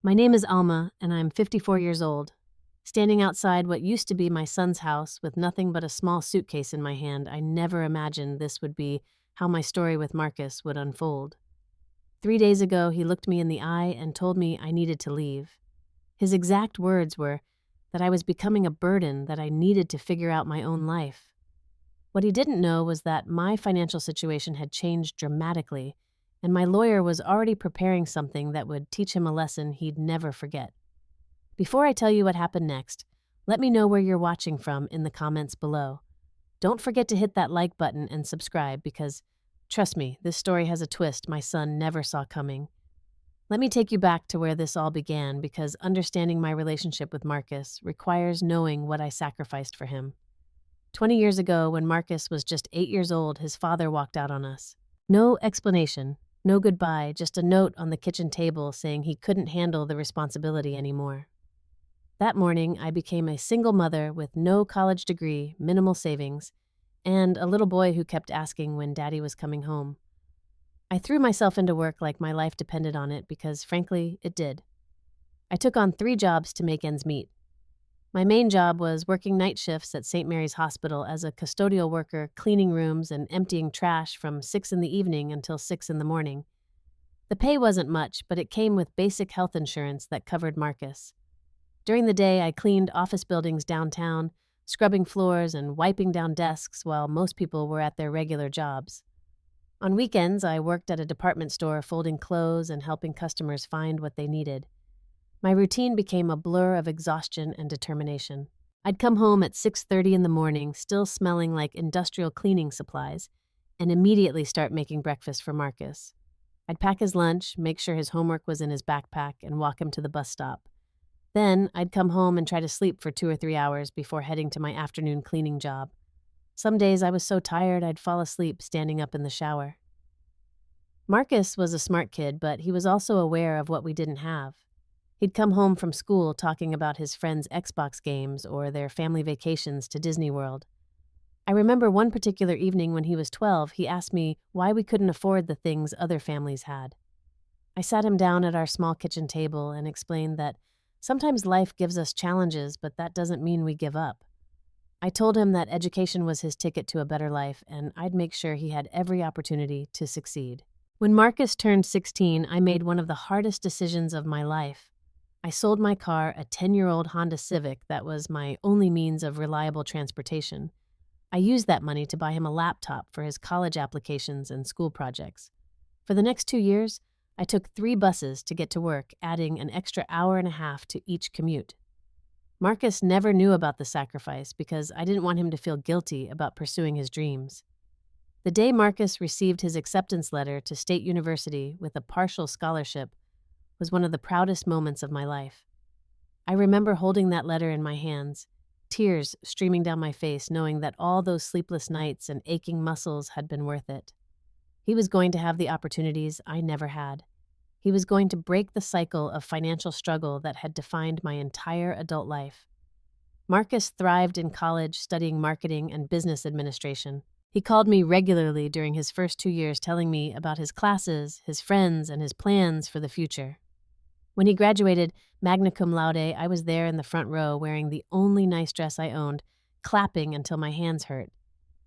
My name is Alma, and I'm 54 years old. Standing outside what used to be my son's house with nothing but a small suitcase in my hand, I never imagined this would be how my story with Marcus would unfold. 3 days ago, he looked me in the eye and told me I needed to leave. His exact words were that I was becoming a burden, that I needed to figure out my own life. What he didn't know was that my financial situation had changed dramatically, and my lawyer was already preparing something that would teach him a lesson he'd never forget. Before I tell you what happened next, let me know where you're watching from in the comments below. Don't forget to hit that like button and subscribe because, trust me, this story has a twist my son never saw coming. Let me take you back to where this all began because understanding my relationship with Marcus requires knowing what I sacrificed for him. 20 years ago, when Marcus was just 8 years old, his father walked out on us. No explanation, no goodbye, just a note on the kitchen table saying he couldn't handle the responsibility anymore. That morning, I became a single mother with no college degree, minimal savings, and a little boy who kept asking when Daddy was coming home. I threw myself into work like my life depended on it because, frankly, it did. I took on 3 jobs to make ends meet. My main job was working night shifts at St. Mary's Hospital as a custodial worker, cleaning rooms and emptying trash from 6 in the evening until 6 in the morning. The pay wasn't much, but it came with basic health insurance that covered Marcus. During the day, I cleaned office buildings downtown, scrubbing floors and wiping down desks while most people were at their regular jobs. On weekends, I worked at a department store folding clothes and helping customers find what they needed. My routine became a blur of exhaustion and determination. I'd come home at 6:30 in the morning, still smelling like industrial cleaning supplies, and immediately start making breakfast for Marcus. I'd pack his lunch, make sure his homework was in his backpack, and walk him to the bus stop. Then, I'd come home and try to sleep for 2 or 3 hours before heading to my afternoon cleaning job. Some days I was so tired I'd fall asleep standing up in the shower. Marcus was a smart kid, but he was also aware of what we didn't have. He'd come home from school talking about his friends' Xbox games or their family vacations to Disney World. I remember one particular evening when he was 12, he asked me why we couldn't afford the things other families had. I sat him down at our small kitchen table and explained that sometimes life gives us challenges, but that doesn't mean we give up. I told him that education was his ticket to a better life, and I'd make sure he had every opportunity to succeed. When Marcus turned 16, I made one of the hardest decisions of my life. I sold my car, a 10-year-old Honda Civic that was my only means of reliable transportation. I used that money to buy him a laptop for his college applications and school projects. For the next 2 years, I took 3 buses to get to work, adding an extra hour and a half to each commute. Marcus never knew about the sacrifice because I didn't want him to feel guilty about pursuing his dreams. The day Marcus received his acceptance letter to State University with a partial scholarship was one of the proudest moments of my life. I remember holding that letter in my hands, tears streaming down my face, knowing that all those sleepless nights and aching muscles had been worth it. He was going to have the opportunities I never had. He was going to break the cycle of financial struggle that had defined my entire adult life. Marcus thrived in college studying marketing and business administration. He called me regularly during his first 2 years telling me about his classes, his friends, and his plans for the future. When he graduated magna cum laude, I was there in the front row wearing the only nice dress I owned, clapping until my hands hurt.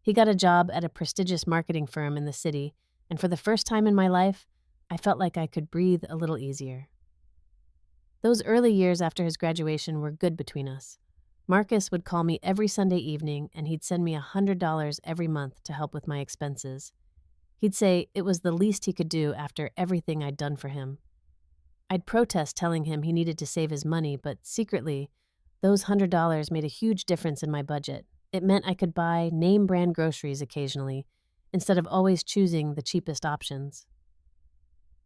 He got a job at a prestigious marketing firm in the city, and for the first time in my life, I felt like I could breathe a little easier. Those early years after his graduation were good between us. Marcus would call me every Sunday evening, and he'd send me $100 every month to help with my expenses. He'd say it was the least he could do after everything I'd done for him. I'd protest telling him he needed to save his money, but secretly, those $100 made a huge difference in my budget. It meant I could buy name-brand groceries occasionally, instead of always choosing the cheapest options.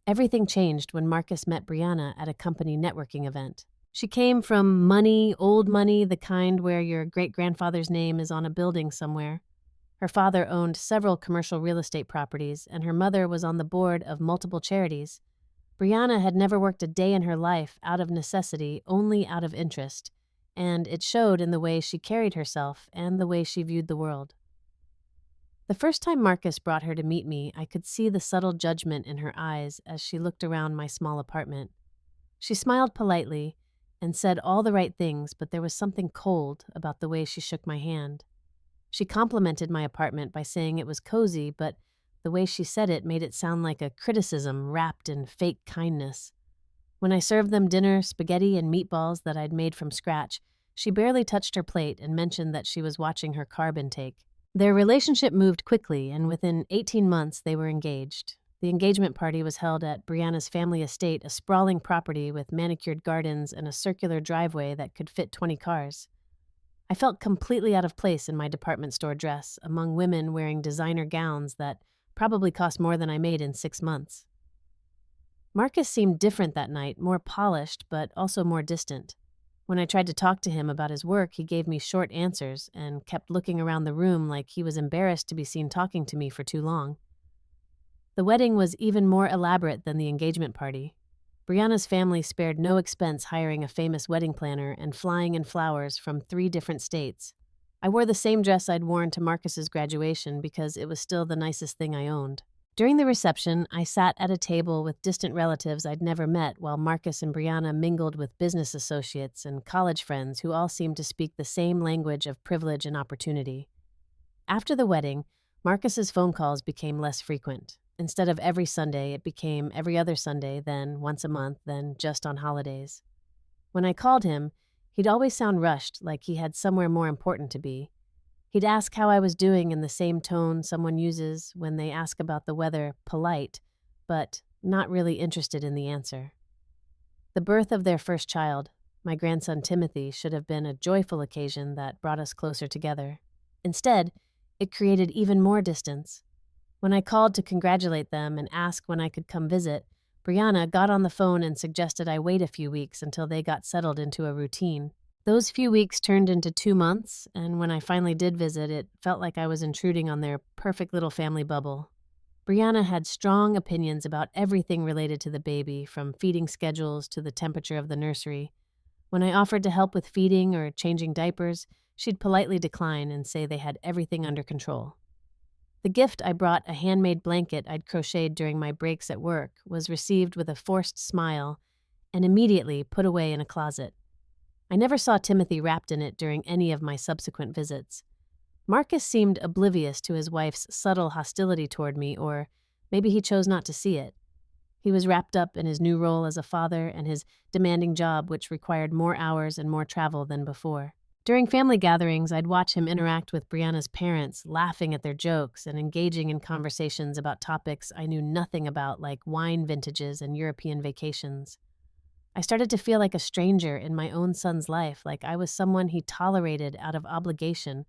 Everything changed when Marcus met Brianna at a company networking event. She came from money, old money, the kind where your great-grandfather's name is on a building somewhere. Her father owned several commercial real estate properties, and her mother was on the board of multiple charities. Brianna had never worked a day in her life out of necessity, only out of interest, and it showed in the way she carried herself and the way she viewed the world. The first time Marcus brought her to meet me, I could see the subtle judgment in her eyes as she looked around my small apartment. She smiled politely and said all the right things, but there was something cold about the way she shook my hand. She complimented my apartment by saying it was cozy, but the way she said it made it sound like a criticism wrapped in fake kindness. When I served them dinner, spaghetti, and meatballs that I'd made from scratch, she barely touched her plate and mentioned that she was watching her carb intake. Their relationship moved quickly, and within 18 months they were engaged. The engagement party was held at Brianna's family estate, a sprawling property with manicured gardens and a circular driveway that could fit 20 cars. I felt completely out of place in my department store dress, among women wearing designer gowns that probably cost more than I made in 6 months. Marcus seemed different that night, more polished, but also more distant. When I tried to talk to him about his work, he gave me short answers and kept looking around the room like he was embarrassed to be seen talking to me for too long. The wedding was even more elaborate than the engagement party. Brianna's family spared no expense hiring a famous wedding planner and flying in flowers from 3 different states. I wore the same dress I'd worn to Marcus's graduation because it was still the nicest thing I owned. During the reception, I sat at a table with distant relatives I'd never met while Marcus and Brianna mingled with business associates and college friends who all seemed to speak the same language of privilege and opportunity. After the wedding, Marcus's phone calls became less frequent. Instead of every Sunday, it became every other Sunday, then once a month, then just on holidays. When I called him, he'd always sound rushed, like he had somewhere more important to be. He'd ask how I was doing in the same tone someone uses when they ask about the weather, polite, but not really interested in the answer. The birth of their first child, my grandson Timothy, should have been a joyful occasion that brought us closer together. Instead, it created even more distance. When I called to congratulate them and ask when I could come visit, Brianna got on the phone and suggested I wait a few weeks until they got settled into a routine. Those few weeks turned into 2 months, and when I finally did visit, it felt like I was intruding on their perfect little family bubble. Brianna had strong opinions about everything related to the baby, from feeding schedules to the temperature of the nursery. When I offered to help with feeding or changing diapers, she'd politely decline and say they had everything under control. The gift I brought, a handmade blanket I'd crocheted during my breaks at work, was received with a forced smile and immediately put away in a closet. I never saw Timothy wrapped in it during any of my subsequent visits. Marcus seemed oblivious to his wife's subtle hostility toward me, or maybe he chose not to see it. He was wrapped up in his new role as a father and his demanding job, which required more hours and more travel than before. During family gatherings, I'd watch him interact with Brianna's parents, laughing at their jokes and engaging in conversations about topics I knew nothing about, like wine vintages and European vacations. I started to feel like a stranger in my own son's life, like I was someone he tolerated out of obligation,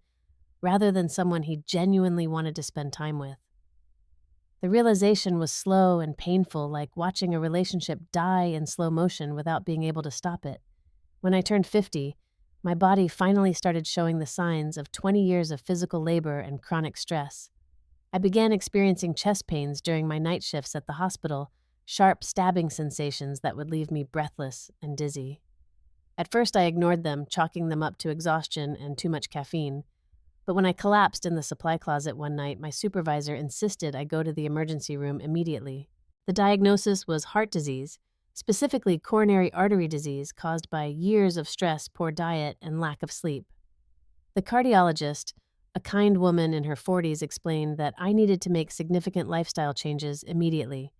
rather than someone he genuinely wanted to spend time with. The realization was slow and painful, like watching a relationship die in slow motion without being able to stop it. When I turned 50, my body finally started showing the signs of 20 years of physical labor and chronic stress. I began experiencing chest pains during my night shifts at the hospital, sharp stabbing sensations that would leave me breathless and dizzy. At first I ignored them, chalking them up to exhaustion and too much caffeine. But when I collapsed in the supply closet one night, my supervisor insisted I go to the emergency room immediately. The diagnosis was heart disease, specifically coronary artery disease caused by years of stress, poor diet, and lack of sleep. The cardiologist, a kind woman in her 40s, explained that I needed to make significant lifestyle changes immediately.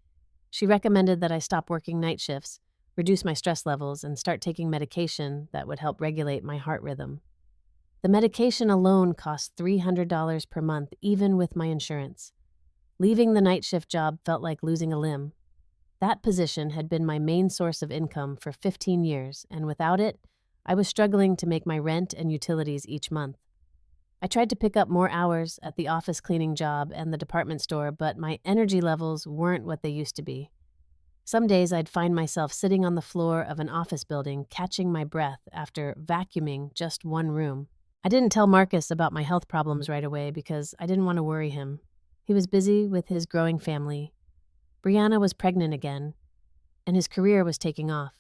She recommended that I stop working night shifts, reduce my stress levels, and start taking medication that would help regulate my heart rhythm. The medication alone cost $300 per month, even with my insurance. Leaving the night shift job felt like losing a limb. That position had been my main source of income for 15 years, and without it, I was struggling to make my rent and utilities each month. I tried to pick up more hours at the office cleaning job and the department store, but my energy levels weren't what they used to be. Some days I'd find myself sitting on the floor of an office building, catching my breath after vacuuming just one room. I didn't tell Marcus about my health problems right away because I didn't want to worry him. He was busy with his growing family. Brianna was pregnant again, and his career was taking off.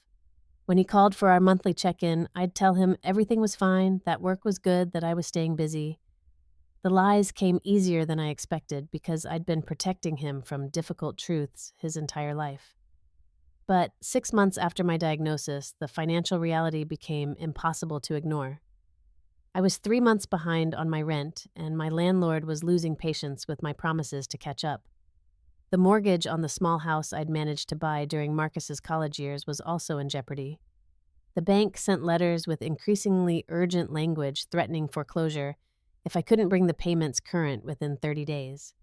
When he called for our monthly check-in, I'd tell him everything was fine, that work was good, that I was staying busy. The lies came easier than I expected because I'd been protecting him from difficult truths his entire life. But 6 months after my diagnosis, the financial reality became impossible to ignore. I was 3 months behind on my rent, and my landlord was losing patience with my promises to catch up. The mortgage on the small house I'd managed to buy during Marcus's college years was also in jeopardy. The bank sent letters with increasingly urgent language threatening foreclosure if I couldn't bring the payments current within 30 days.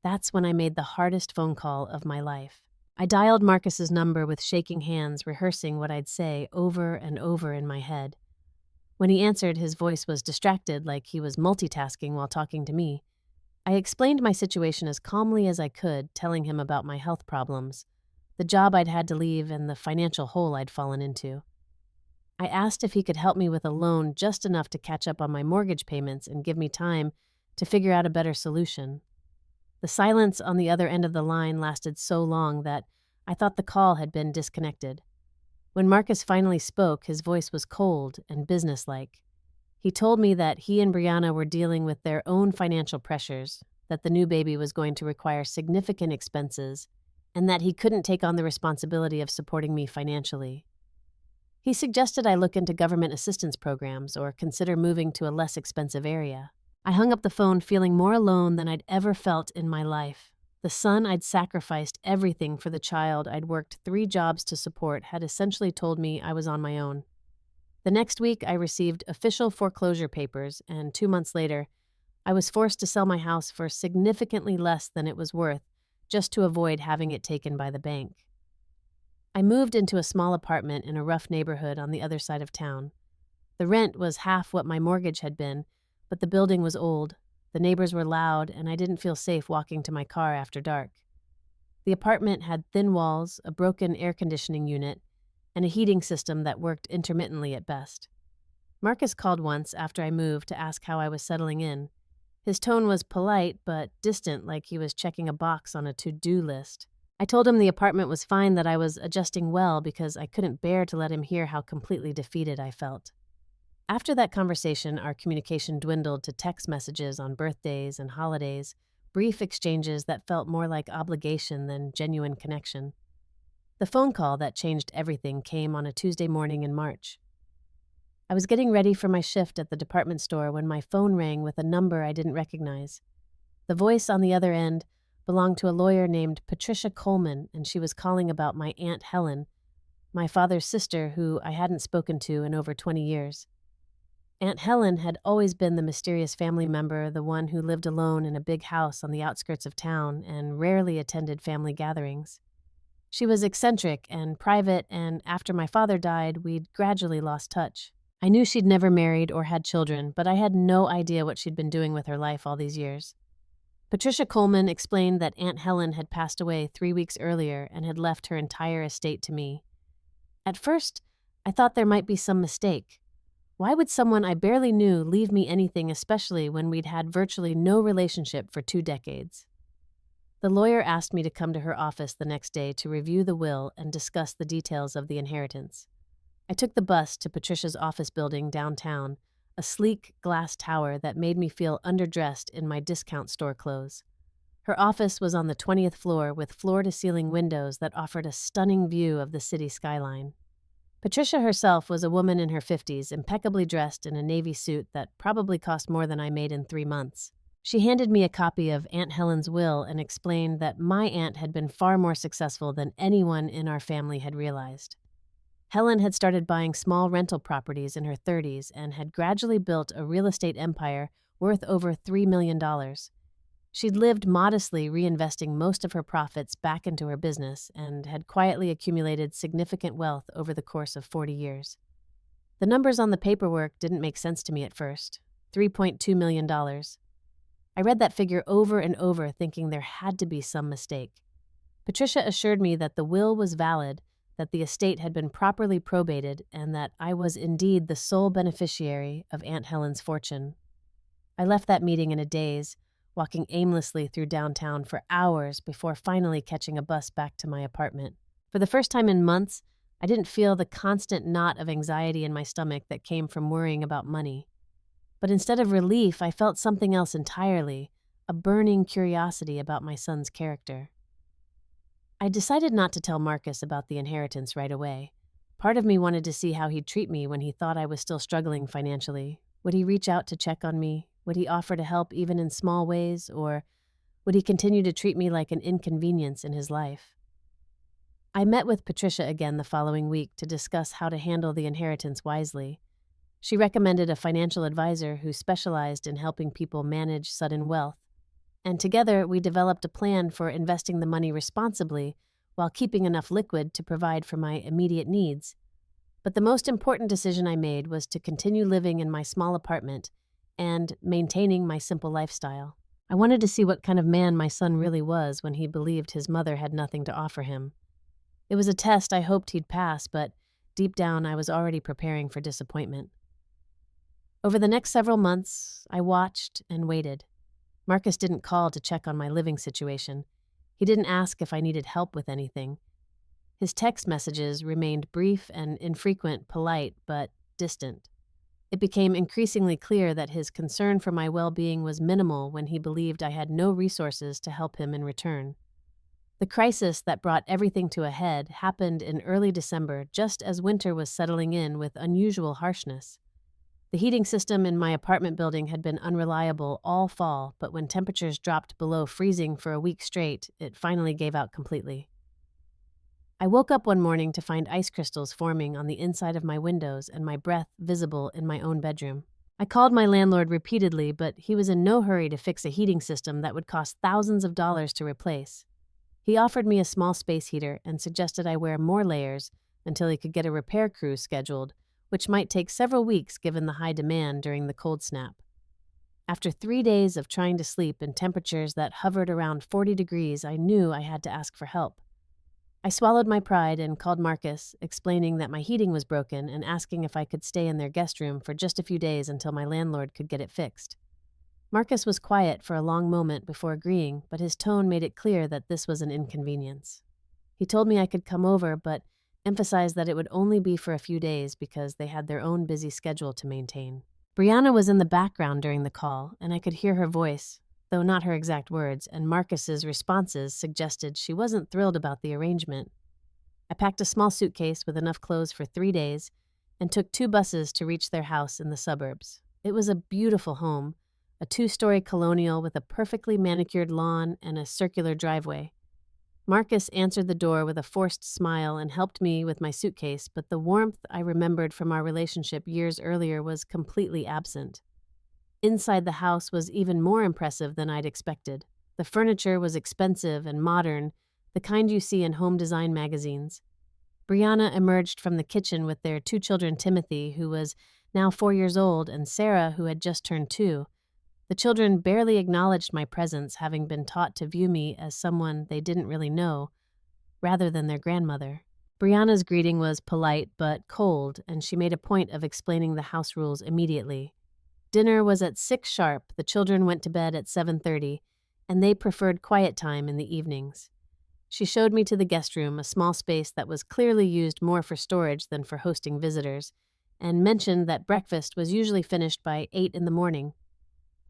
That's when I made the hardest phone call of my life. I dialed Marcus's number with shaking hands, rehearsing what I'd say over and over in my head. When he answered, his voice was distracted, like he was multitasking while talking to me. I explained my situation as calmly as I could, telling him about my health problems, the job I'd had to leave, and the financial hole I'd fallen into. I asked if he could help me with a loan just enough to catch up on my mortgage payments and give me time to figure out a better solution. The silence on the other end of the line lasted so long that I thought the call had been disconnected. When Marcus finally spoke, his voice was cold and businesslike. He told me that he and Brianna were dealing with their own financial pressures, that the new baby was going to require significant expenses, and that he couldn't take on the responsibility of supporting me financially. He suggested I look into government assistance programs or consider moving to a less expensive area. I hung up the phone feeling more alone than I'd ever felt in my life. The son I'd sacrificed everything for the child I'd worked 3 jobs to support had essentially told me I was on my own. The next week, I received official foreclosure papers, and 2 months later, I was forced to sell my house for significantly less than it was worth, just to avoid having it taken by the bank. I moved into a small apartment in a rough neighborhood on the other side of town. The rent was half what my mortgage had been, but the building was old, the neighbors were loud, and I didn't feel safe walking to my car after dark. The apartment had thin walls, a broken air conditioning unit, and a heating system that worked intermittently at best. Marcus called once after I moved to ask how I was settling in. His tone was polite but distant, like he was checking a box on a to-do list. I told him the apartment was fine, that I was adjusting well because I couldn't bear to let him hear how completely defeated I felt. After that conversation, our communication dwindled to text messages on birthdays and holidays, brief exchanges that felt more like obligation than genuine connection. The phone call that changed everything came on a Tuesday morning in March. I was getting ready for my shift at the department store when my phone rang with a number I didn't recognize. The voice on the other end belonged to a lawyer named Patricia Coleman, and she was calling about my Aunt Helen, my father's sister who I hadn't spoken to in over 20 years. Aunt Helen had always been the mysterious family member, the one who lived alone in a big house on the outskirts of town and rarely attended family gatherings. She was eccentric and private, and after my father died, we'd gradually lost touch. I knew she'd never married or had children, but I had no idea what she'd been doing with her life all these years. Patricia Coleman explained that Aunt Helen had passed away 3 weeks earlier and had left her entire estate to me. At first, I thought there might be some mistake. Why would someone I barely knew leave me anything, especially when we'd had virtually no relationship for 2 decades? The lawyer asked me to come to her office the next day to review the will and discuss the details of the inheritance. I took the bus to Patricia's office building downtown, a sleek glass tower that made me feel underdressed in my discount store clothes. Her office was on the 20th floor with floor-to-ceiling windows that offered a stunning view of the city skyline. Patricia herself was a woman in her 50s, impeccably dressed in a navy suit that probably cost more than I made in 3 months. She handed me a copy of Aunt Helen's will and explained that my aunt had been far more successful than anyone in our family had realized. Helen had started buying small rental properties in her 30s and had gradually built a real estate empire worth over $3 million. She'd lived modestly, reinvesting most of her profits back into her business, and had quietly accumulated significant wealth over the course of 40 years. The numbers on the paperwork didn't make sense to me at first. $3.2 million. I read that figure over and over, thinking there had to be some mistake. Patricia assured me that the will was valid, that the estate had been properly probated, and that I was indeed the sole beneficiary of Aunt Helen's fortune. I left that meeting in a daze, walking aimlessly through downtown for hours before finally catching a bus back to my apartment. For the first time in months, I didn't feel the constant knot of anxiety in my stomach that came from worrying about money. But instead of relief, I felt something else entirely, a burning curiosity about my son's character. I decided not to tell Marcus about the inheritance right away. Part of me wanted to see how he'd treat me when he thought I was still struggling financially. Would he reach out to check on me? Would he offer to help even in small ways? Or would he continue to treat me like an inconvenience in his life? I met with Patricia again the following week to discuss how to handle the inheritance wisely. She recommended a financial advisor who specialized in helping people manage sudden wealth, and together we developed a plan for investing the money responsibly while keeping enough liquid to provide for my immediate needs. But the most important decision I made was to continue living in my small apartment and maintaining my simple lifestyle. I wanted to see what kind of man my son really was when he believed his mother had nothing to offer him. It was a test I hoped he'd pass, but deep down I was already preparing for disappointment. Over the next several months, I watched and waited. Marcus didn't call to check on my living situation. He didn't ask if I needed help with anything. His text messages remained brief and infrequent, polite, but distant. It became increasingly clear that his concern for my well-being was minimal when he believed I had no resources to help him in return. The crisis that brought everything to a head happened in early December, just as winter was settling in with unusual harshness. The heating system in my apartment building had been unreliable all fall, but when temperatures dropped below freezing for a week straight, it finally gave out completely. I woke up one morning to find ice crystals forming on the inside of my windows and my breath visible in my own bedroom. I called my landlord repeatedly, but he was in no hurry to fix a heating system that would cost thousands of dollars to replace. He offered me a small space heater and suggested I wear more layers until he could get a repair crew scheduled, which might take several weeks given the high demand during the cold snap. After 3 days of trying to sleep in temperatures that hovered around 40 degrees, I knew I had to ask for help. I swallowed my pride and called Marcus, explaining that my heating was broken and asking if I could stay in their guest room for just a few days until my landlord could get it fixed. Marcus was quiet for a long moment before agreeing, but his tone made it clear that this was an inconvenience. He told me I could come over, but emphasized that it would only be for a few days because they had their own busy schedule to maintain. Brianna was in the background during the call, and I could hear her voice, though not her exact words, and Marcus's responses suggested she wasn't thrilled about the arrangement. I packed a small suitcase with enough clothes for 3 days and took 2 buses to reach their house in the suburbs. It was a beautiful home, a 2-story colonial with a perfectly manicured lawn and a circular driveway. Marcus answered the door with a forced smile and helped me with my suitcase, but the warmth I remembered from our relationship years earlier was completely absent. Inside the house was even more impressive than I'd expected. The furniture was expensive and modern, the kind you see in home design magazines. Brianna emerged from the kitchen with their 2 children, Timothy, who was now 4 years old, and Sarah, who had just turned 2. The children barely acknowledged my presence, having been taught to view me as someone they didn't really know, rather than their grandmother. Brianna's greeting was polite but cold, and she made a point of explaining the house rules immediately. Dinner was at 6 sharp, the children went to bed at 7:30, and they preferred quiet time in the evenings. She showed me to the guest room, a small space that was clearly used more for storage than for hosting visitors, and mentioned that breakfast was usually finished by 8 in the morning.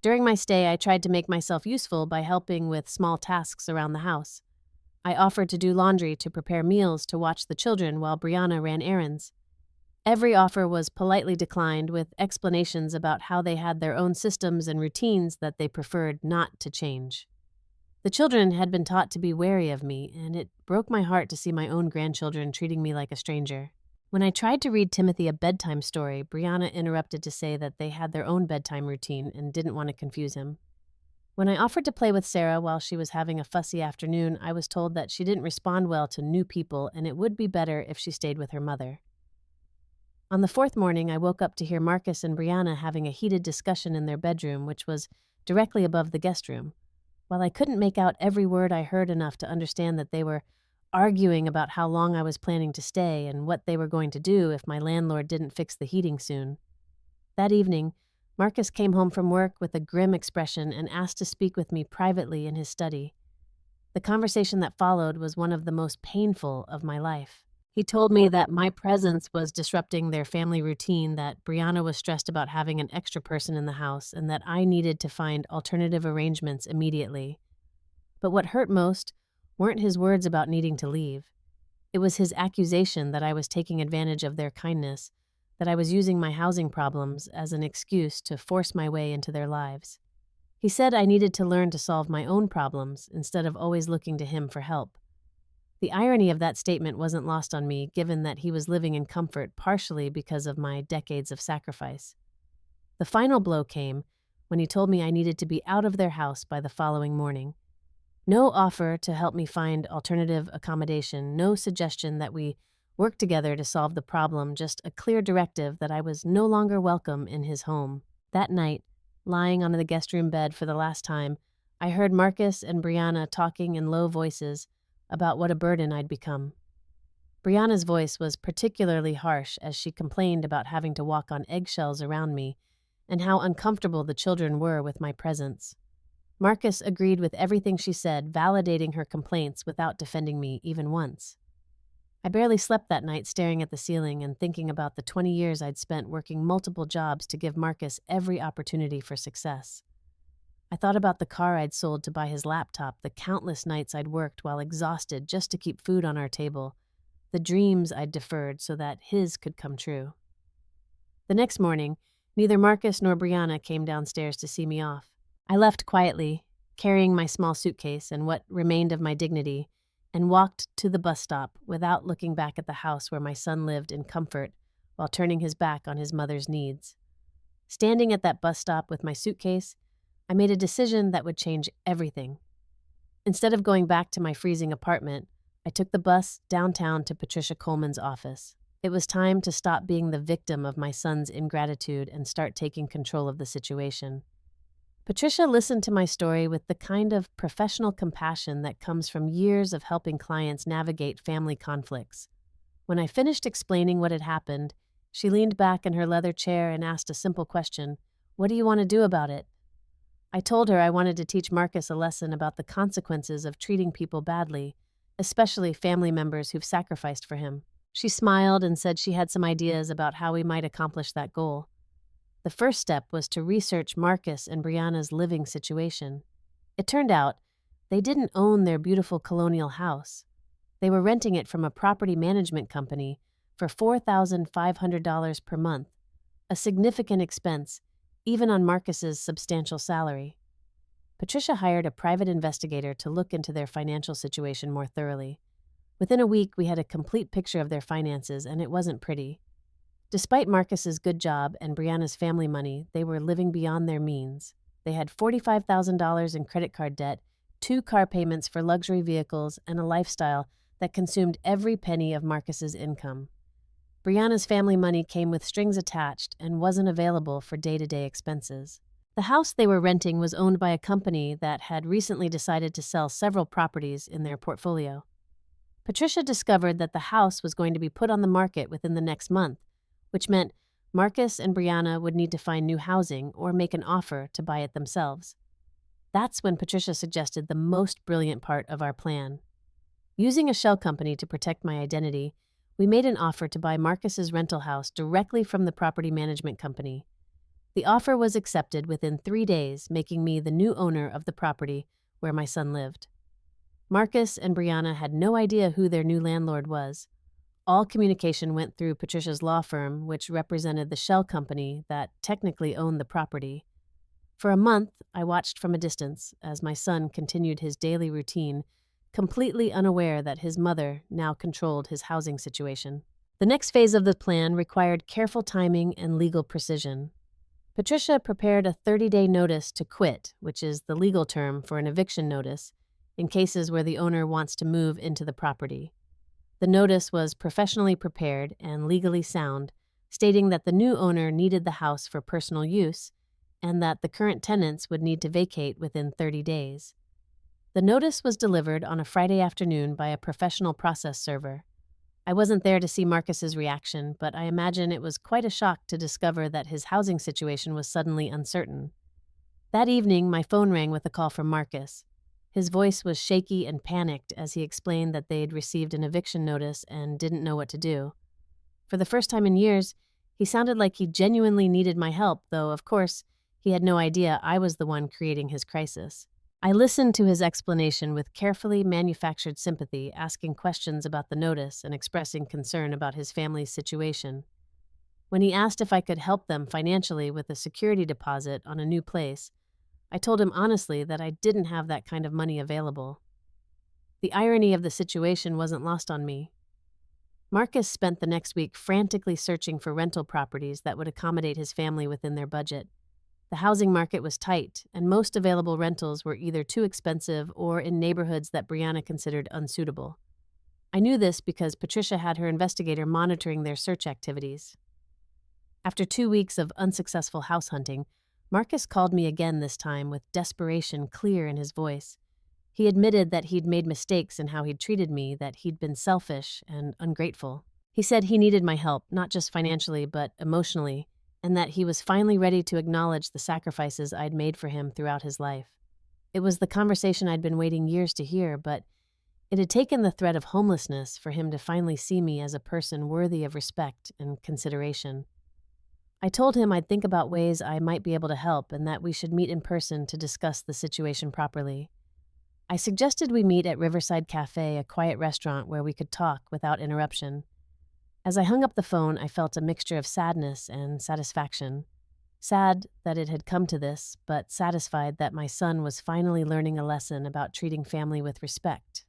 During my stay, I tried to make myself useful by helping with small tasks around the house. I offered to do laundry, to prepare meals, to watch the children while Brianna ran errands. Every offer was politely declined with explanations about how they had their own systems and routines that they preferred not to change. The children had been taught to be wary of me, and it broke my heart to see my own grandchildren treating me like a stranger. When I tried to read Timothy a bedtime story, Brianna interrupted to say that they had their own bedtime routine and didn't want to confuse him. When I offered to play with Sarah while she was having a fussy afternoon, I was told that she didn't respond well to new people and it would be better if she stayed with her mother. On the 4th morning, I woke up to hear Marcus and Brianna having a heated discussion in their bedroom, which was directly above the guest room. While I couldn't make out every word, I heard enough to understand that they were arguing about how long I was planning to stay and what they were going to do if my landlord didn't fix the heating soon. That evening, Marcus came home from work with a grim expression and asked to speak with me privately in his study. The conversation that followed was one of the most painful of my life. He told me that my presence was disrupting their family routine, that Brianna was stressed about having an extra person in the house, and that I needed to find alternative arrangements immediately. But what hurt most weren't his words about needing to leave. It was his accusation that I was taking advantage of their kindness, that I was using my housing problems as an excuse to force my way into their lives. He said I needed to learn to solve my own problems instead of always looking to him for help. The irony of that statement wasn't lost on me, given that he was living in comfort partially because of my decades of sacrifice. The final blow came when he told me I needed to be out of their house by the following morning. No offer to help me find alternative accommodation, no suggestion that we work together to solve the problem, just a clear directive that I was no longer welcome in his home. That night, lying on the guest room bed for the last time, I heard Marcus and Brianna talking in low voices about what a burden I'd become. Brianna's voice was particularly harsh as she complained about having to walk on eggshells around me and how uncomfortable the children were with my presence. Marcus agreed with everything she said, validating her complaints without defending me even once. I barely slept that night, staring at the ceiling and thinking about the 20 years I'd spent working multiple jobs to give Marcus every opportunity for success. I thought about the car I'd sold to buy his laptop, the countless nights I'd worked while exhausted just to keep food on our table, the dreams I'd deferred so that his could come true. The next morning, neither Marcus nor Brianna came downstairs to see me off. I left quietly, carrying my small suitcase and what remained of my dignity, and walked to the bus stop without looking back at the house where my son lived in comfort while turning his back on his mother's needs. Standing at that bus stop with my suitcase, I made a decision that would change everything. Instead of going back to my freezing apartment, I took the bus downtown to Patricia Coleman's office. It was time to stop being the victim of my son's ingratitude and start taking control of the situation. Patricia listened to my story with the kind of professional compassion that comes from years of helping clients navigate family conflicts. When I finished explaining what had happened, she leaned back in her leather chair and asked a simple question: "What do you want to do about it?" I told her I wanted to teach Marcus a lesson about the consequences of treating people badly, especially family members who've sacrificed for him. She smiled and said she had some ideas about how we might accomplish that goal. The first step was to research Marcus and Brianna's living situation. It turned out they didn't own their beautiful colonial house. They were renting it from a property management company for $4,500 per month, a significant expense, even on Marcus's substantial salary. Patricia hired a private investigator to look into their financial situation more thoroughly. Within a week, we had a complete picture of their finances, and it wasn't pretty. Despite Marcus's good job and Brianna's family money, they were living beyond their means. They had $45,000 in credit card debt, 2 car payments for luxury vehicles, and a lifestyle that consumed every penny of Marcus's income. Brianna's family money came with strings attached and wasn't available for day-to-day expenses. The house they were renting was owned by a company that had recently decided to sell several properties in their portfolio. Patricia discovered that the house was going to be put on the market within the next month, which meant Marcus and Brianna would need to find new housing or make an offer to buy it themselves. That's when Patricia suggested the most brilliant part of our plan. Using a shell company to protect my identity, we made an offer to buy Marcus's rental house directly from the property management company. The offer was accepted within 3 days, making me the new owner of the property where my son lived. Marcus and Brianna had no idea who their new landlord was. All communication went through Patricia's law firm, which represented the shell company that technically owned the property. For a month, I watched from a distance as my son continued his daily routine, completely unaware that his mother now controlled his housing situation. The next phase of the plan required careful timing and legal precision. Patricia prepared a 30-day notice to quit, which is the legal term for an eviction notice, in cases where the owner wants to move into the property. The notice was professionally prepared and legally sound, stating that the new owner needed the house for personal use and that the current tenants would need to vacate within 30 days. The notice was delivered on a Friday afternoon by a professional process server. I wasn't there to see Marcus's reaction, but I imagine it was quite a shock to discover that his housing situation was suddenly uncertain. That evening, my phone rang with a call from Marcus. His voice was shaky and panicked as he explained that they'd received an eviction notice and didn't know what to do. For the first time in years, he sounded like he genuinely needed my help, though, of course, he had no idea I was the one creating his crisis. I listened to his explanation with carefully manufactured sympathy, asking questions about the notice and expressing concern about his family's situation. When he asked if I could help them financially with a security deposit on a new place, I told him honestly that I didn't have that kind of money available. The irony of the situation wasn't lost on me. Marcus spent the next week frantically searching for rental properties that would accommodate his family within their budget. The housing market was tight, and most available rentals were either too expensive or in neighborhoods that Brianna considered unsuitable. I knew this because Patricia had her investigator monitoring their search activities. After 2 weeks of unsuccessful house hunting, Marcus called me again, this time with desperation clear in his voice. He admitted that he'd made mistakes in how he'd treated me, that he'd been selfish and ungrateful. He said he needed my help, not just financially, but emotionally, and that he was finally ready to acknowledge the sacrifices I'd made for him throughout his life. It was the conversation I'd been waiting years to hear, but it had taken the threat of homelessness for him to finally see me as a person worthy of respect and consideration. I told him I'd think about ways I might be able to help and that we should meet in person to discuss the situation properly. I suggested we meet at Riverside Cafe, a quiet restaurant where we could talk without interruption. As I hung up the phone, I felt a mixture of sadness and satisfaction. Sad that it had come to this, but satisfied that my son was finally learning a lesson about treating family with respect.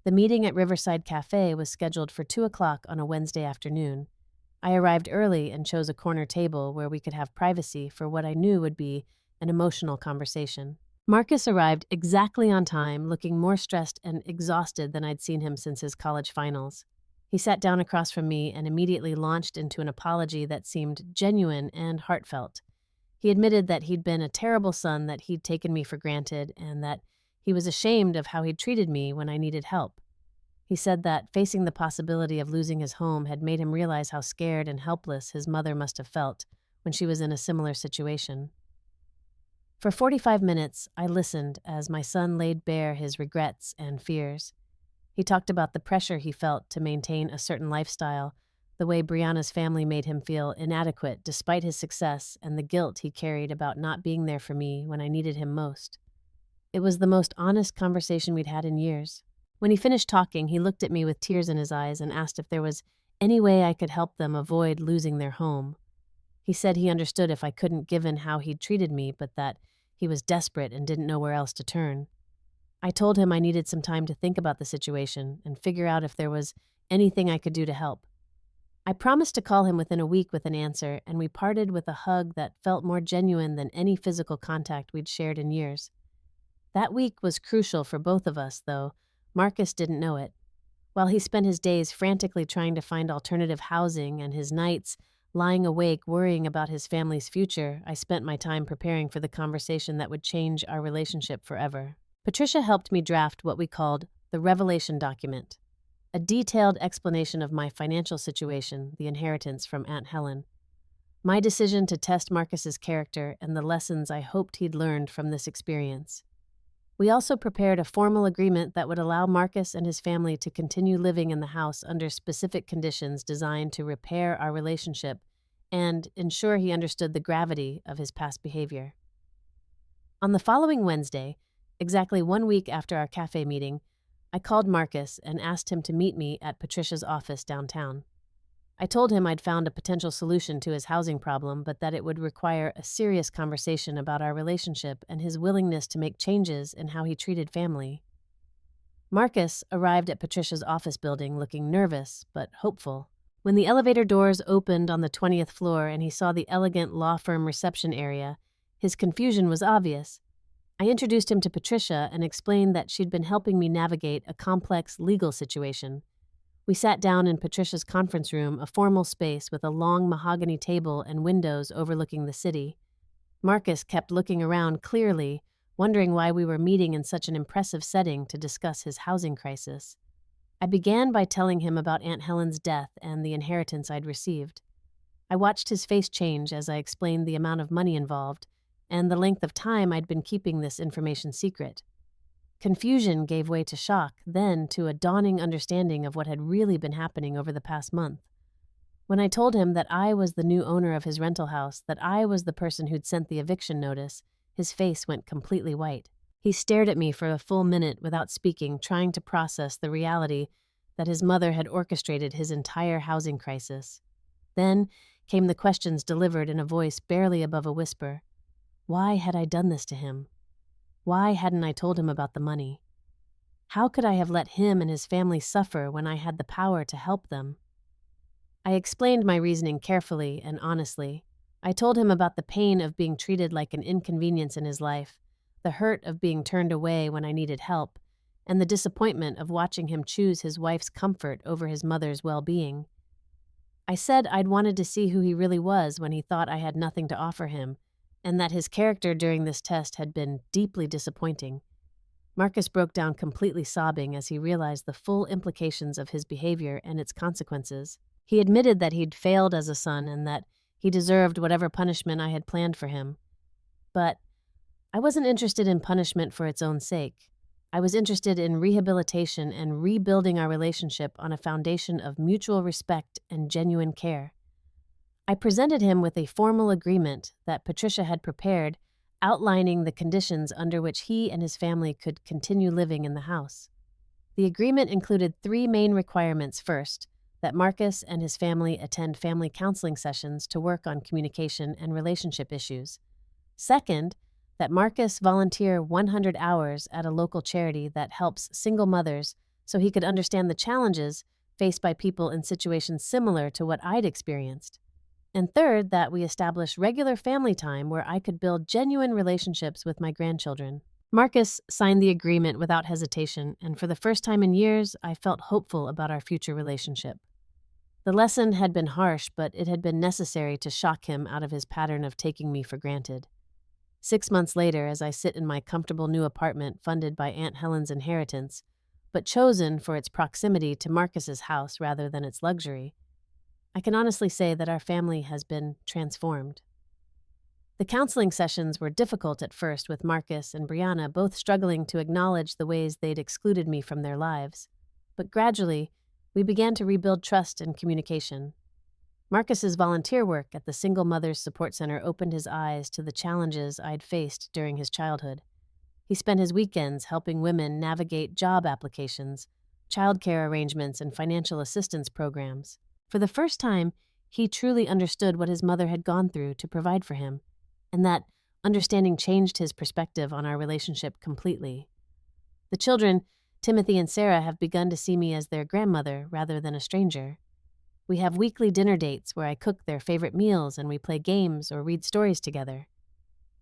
The meeting at Riverside Cafe was scheduled for 2 o'clock on a Wednesday afternoon. I arrived early and chose a corner table where we could have privacy for what I knew would be an emotional conversation. Marcus arrived exactly on time, looking more stressed and exhausted than I'd seen him since his college finals. He sat down across from me and immediately launched into an apology that seemed genuine and heartfelt. He admitted that he'd been a terrible son, that he'd taken me for granted, and that he was ashamed of how he'd treated me when I needed help. He said that facing the possibility of losing his home had made him realize how scared and helpless his mother must have felt when she was in a similar situation. For 45 minutes, I listened as my son laid bare his regrets and fears. He talked about the pressure he felt to maintain a certain lifestyle, the way Brianna's family made him feel inadequate despite his success, and the guilt he carried about not being there for me when I needed him most. It was the most honest conversation we'd had in years. When he finished talking, he looked at me with tears in his eyes and asked if there was any way I could help them avoid losing their home. He said he understood if I couldn't given how he'd treated me, but that he was desperate and didn't know where else to turn. I told him I needed some time to think about the situation and figure out if there was anything I could do to help. I promised to call him within a week with an answer, and we parted with a hug that felt more genuine than any physical contact we'd shared in years. That week was crucial for both of us, though Marcus didn't know it. While he spent his days frantically trying to find alternative housing and his nights lying awake worrying about his family's future, I spent my time preparing for the conversation that would change our relationship forever. Patricia helped me draft what we called the revelation document, a detailed explanation of my financial situation, the inheritance from Aunt Helen, my decision to test Marcus's character, and the lessons I hoped he'd learned from this experience. We also prepared a formal agreement that would allow Marcus and his family to continue living in the house under specific conditions designed to repair our relationship and ensure he understood the gravity of his past behavior. On the following Wednesday, exactly 1 week after our cafe meeting, I called Marcus and asked him to meet me at Patricia's office downtown. I told him I'd found a potential solution to his housing problem, but that it would require a serious conversation about our relationship and his willingness to make changes in how he treated family. Marcus arrived at Patricia's office building looking nervous but hopeful. When the elevator doors opened on the 20th floor and he saw the elegant law firm reception area, his confusion was obvious. I introduced him to Patricia and explained that she'd been helping me navigate a complex legal situation. We sat down in Patricia's conference room, a formal space with a long mahogany table and windows overlooking the city. Marcus kept looking around clearly, wondering why we were meeting in such an impressive setting to discuss his housing crisis. I began by telling him about Aunt Helen's death and the inheritance I'd received. I watched his face change as I explained the amount of money involved and the length of time I'd been keeping this information secret. Confusion gave way to shock, then to a dawning understanding of what had really been happening over the past month. When I told him that I was the new owner of his rental house, that I was the person who'd sent the eviction notice, his face went completely white. He stared at me for a full minute without speaking, trying to process the reality that his mother had orchestrated his entire housing crisis. Then came the questions delivered in a voice barely above a whisper. Why had I done this to him? Why hadn't I told him about the money? How could I have let him and his family suffer when I had the power to help them? I explained my reasoning carefully and honestly. I told him about the pain of being treated like an inconvenience in his life, the hurt of being turned away when I needed help, and the disappointment of watching him choose his wife's comfort over his mother's well-being. I said I'd wanted to see who he really was when he thought I had nothing to offer him, and that his character during this test had been deeply disappointing. Marcus broke down completely sobbing as he realized the full implications of his behavior and its consequences. He admitted that he'd failed as a son and that he deserved whatever punishment I had planned for him. But I wasn't interested in punishment for its own sake. I was interested in rehabilitation and rebuilding our relationship on a foundation of mutual respect and genuine care. I presented him with a formal agreement that Patricia had prepared, outlining the conditions under which he and his family could continue living in the house. The agreement included 3 main requirements. First, that Marcus and his family attend family counseling sessions to work on communication and relationship issues. Second, that Marcus volunteer 100 hours at a local charity that helps single mothers so he could understand the challenges faced by people in situations similar to what I'd experienced. And third, that we establish regular family time where I could build genuine relationships with my grandchildren. Marcus signed the agreement without hesitation, and for the first time in years, I felt hopeful about our future relationship. The lesson had been harsh, but it had been necessary to shock him out of his pattern of taking me for granted. 6 months later, as I sit in my comfortable new apartment funded by Aunt Helen's inheritance, but chosen for its proximity to Marcus's house rather than its luxury, I can honestly say that our family has been transformed. The counseling sessions were difficult at first, with Marcus and Brianna both struggling to acknowledge the ways they'd excluded me from their lives. But gradually, we began to rebuild trust and communication. Marcus's volunteer work at the Single Mothers Support Center opened his eyes to the challenges I'd faced during his childhood. He spent his weekends helping women navigate job applications, childcare arrangements, and financial assistance programs. For the first time, he truly understood what his mother had gone through to provide for him, and that understanding changed his perspective on our relationship completely. The children, Timothy and Sarah, have begun to see me as their grandmother rather than a stranger. We have weekly dinner dates where I cook their favorite meals and we play games or read stories together.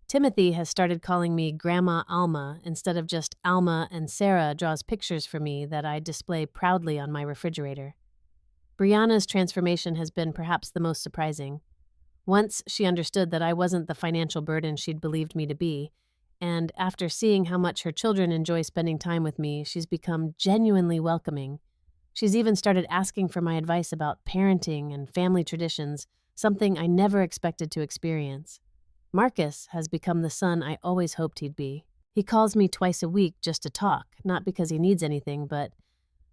Timothy has started calling me Grandma Alma instead of just Alma, and Sarah draws pictures for me that I display proudly on my refrigerator. Brianna's transformation has been perhaps the most surprising. Once she understood that I wasn't the financial burden she'd believed me to be, and after seeing how much her children enjoy spending time with me, she's become genuinely welcoming. She's even started asking for my advice about parenting and family traditions, something I never expected to experience. Marcus has become the son I always hoped he'd be. He calls me twice a week just to talk, not because he needs anything, but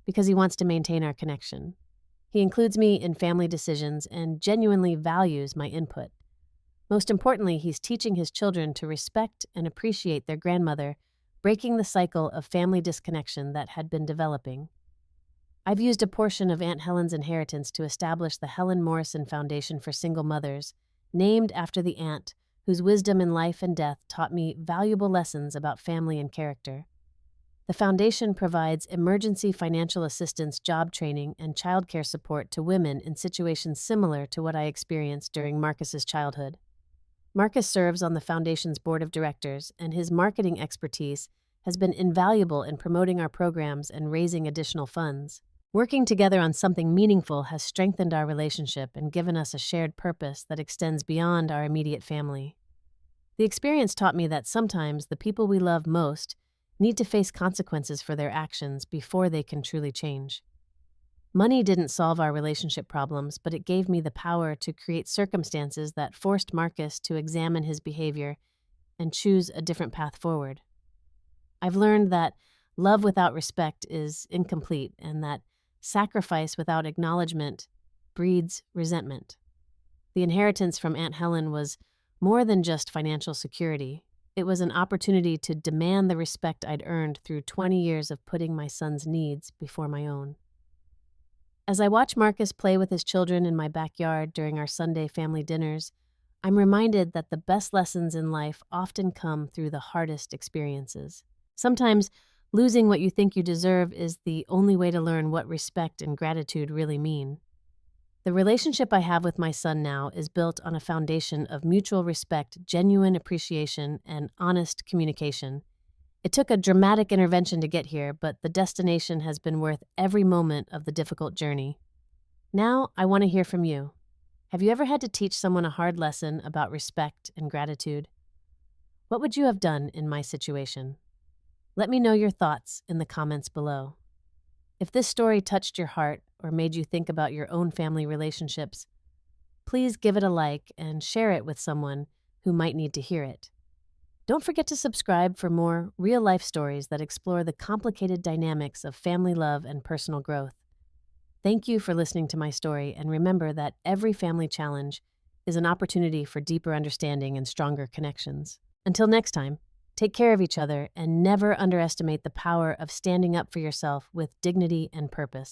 because he wants to maintain our connection. He includes me in family decisions and genuinely values my input. Most importantly, he's teaching his children to respect and appreciate their grandmother, breaking the cycle of family disconnection that had been developing. I've used a portion of Aunt Helen's inheritance to establish the Helen Morrison Foundation for Single Mothers, named after the aunt whose wisdom in life and death taught me valuable lessons about family and character. The foundation provides emergency financial assistance, job training, and childcare support to women in situations similar to what I experienced during Marcus's childhood. Marcus serves on the foundation's board of directors, and his marketing expertise has been invaluable in promoting our programs and raising additional funds. Working together on something meaningful has strengthened our relationship and given us a shared purpose that extends beyond our immediate family. The experience taught me that sometimes the people we love most need to face consequences for their actions before they can truly change. Money didn't solve our relationship problems, but it gave me the power to create circumstances that forced Marcus to examine his behavior and choose a different path forward. I've learned that love without respect is incomplete, and that sacrifice without acknowledgement breeds resentment. The inheritance from Aunt Helen was more than just financial security. It was an opportunity to demand the respect I'd earned through 20 years of putting my son's needs before my own. As I watch Marcus play with his children in my backyard during our Sunday family dinners, I'm reminded that the best lessons in life often come through the hardest experiences. Sometimes, losing what you think you deserve is the only way to learn what respect and gratitude really mean. The relationship I have with my son now is built on a foundation of mutual respect, genuine appreciation, and honest communication. It took a dramatic intervention to get here, but the destination has been worth every moment of the difficult journey. Now, I want to hear from you. Have you ever had to teach someone a hard lesson about respect and gratitude? What would you have done in my situation? Let me know your thoughts in the comments below. If this story touched your heart or made you think about your own family relationships, please give it a like and share it with someone who might need to hear it. Don't forget to subscribe for more real-life stories that explore the complicated dynamics of family love and personal growth. Thank you for listening to my story, and remember that every family challenge is an opportunity for deeper understanding and stronger connections. Until next time, take care of each other and never underestimate the power of standing up for yourself with dignity and purpose.